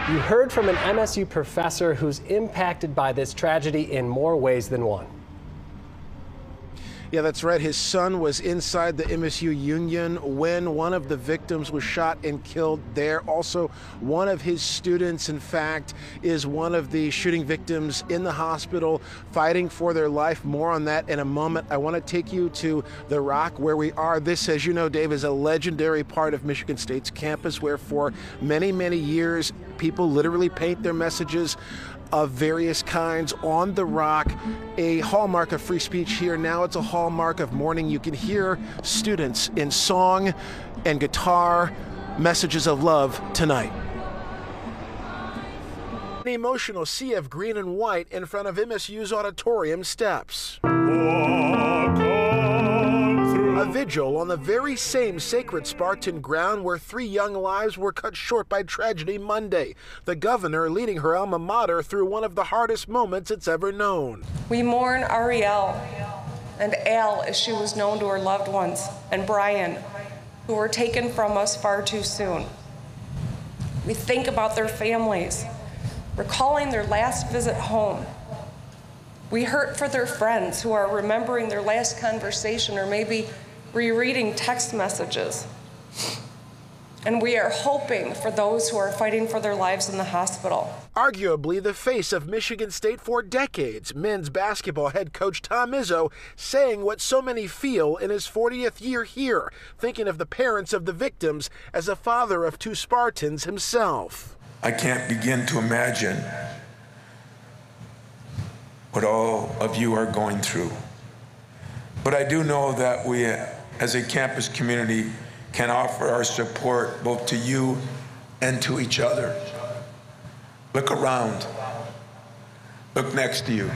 You heard from an MSU professor who's impacted by this tragedy in more ways than one. Yeah, that's right. His son was inside the MSU Union when one of the victims was shot and killed there. Also, one of his students, in fact, is one of the shooting victims in the hospital fighting for their life. More on that in a moment. I want to take you to the Rock where we are. This, as you know, Dave, is a legendary part of Michigan State's campus where for many, many years, people literally paint their messages of various kinds on the Rock, a hallmark of free speech here. Now it's a hallmark of mourning. You can hear students in song and guitar messages of love tonight. An emotional sea of green and white in front of MSU's auditorium steps. A vigil on the very same sacred Spartan ground where 3 young lives were cut short by tragedy Monday. The governor leading her alma mater through one of the hardest moments it's ever known. We mourn Ariel and Al, as she was known to her loved ones, and Brian, who were taken from us far too soon. We think about their families, recalling their last visit home. We hurt for their friends who are remembering their last conversation or maybe rereading text messages. And we are hoping for those who are fighting for their lives in the hospital. Arguably the face of Michigan State for decades, men's basketball head coach Tom Izzo saying what so many feel in his 40th year here, thinking of the parents of the victims as a father of 2 Spartans himself. I can't begin to imagine what all of you are going through. But I do know that we, as a campus community, can offer our support both to you and to each other. Look around. Look next to you.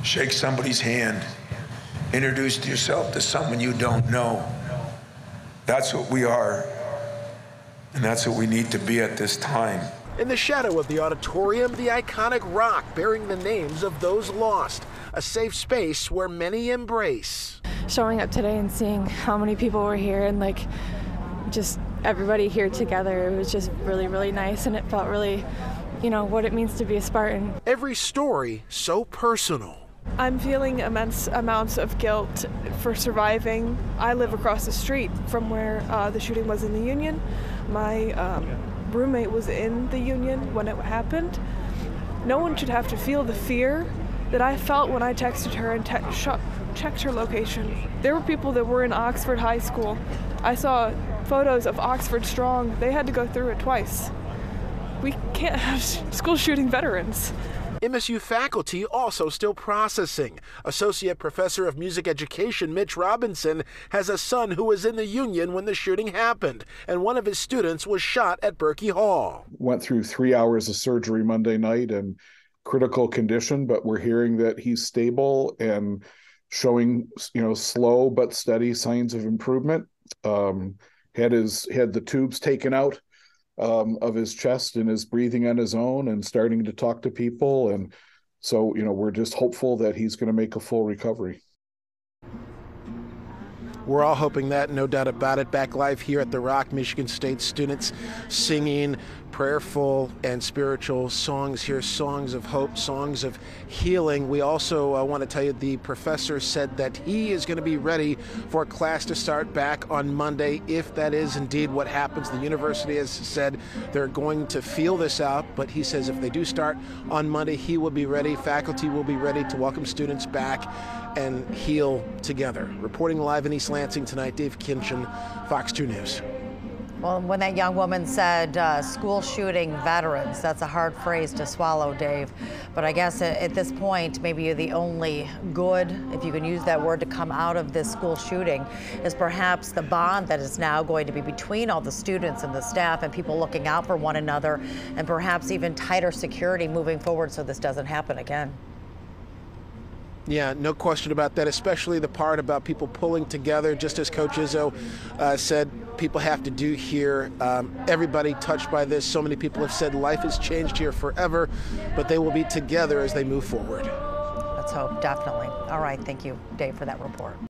Shake somebody's hand. Introduce yourself to someone you don't know. That's what we are, and that's what we need to be at this time. In the shadow of the auditorium, the iconic rock bearing the names of those lost, a safe space where many embrace. Showing up today and seeing how many people were here and just everybody here together, it was just really, really nice, and it felt really, what it means to be a Spartan. Every story so personal. I'm feeling immense amounts of guilt for surviving. I live across the street from where the shooting was in the Union. My roommate was in the Union when it happened. No one should have to feel the fear that I felt when I texted her and checked her location. There were people that were in Oxford High School. I saw photos of Oxford Strong. They had to go through it twice. We can't have school shooting veterans. MSU faculty also still processing. Associate Professor of Music Education Mitch Robinson has a son who was in the Union when the shooting happened, and one of his students was shot at Berkey Hall. Went through 3 hours of surgery Monday night in critical condition, but we're hearing that he's stable and showing, slow but steady signs of improvement. Had the tubes taken out of his chest and is breathing on his own and starting to talk to people. And so, we're just hopeful that he's going to make a full recovery. We're all hoping that, no doubt about it. Back live here at the Rock, Michigan State students singing prayerful and spiritual songs here, songs of hope, songs of healing. We also want to tell you the professor said that he is going to be ready for class to start back on Monday if that is indeed what happens. The university has said they're going to feel this out, but he says if they do start on Monday, he will be ready. Faculty will be ready to welcome students back and heal together. Reporting live in East Lansing tonight, Dave Kinchin, Fox 2 News. Well, when that young woman said school shooting veterans, that's a hard phrase to swallow, Dave. But I guess at this point, maybe the only good, if you can use that word, to come out of this school shooting is perhaps the bond that is now going to be between all the students and the staff and people looking out for one another, and perhaps even tighter security moving forward so this doesn't happen again. Yeah, no question about that, especially the part about people pulling together, just as Coach Izzo said people have to do here. Everybody touched by this. So many people have said life has changed here forever, but they will be together as they move forward. Let's hope, definitely. All right, thank you, Dave, for that report.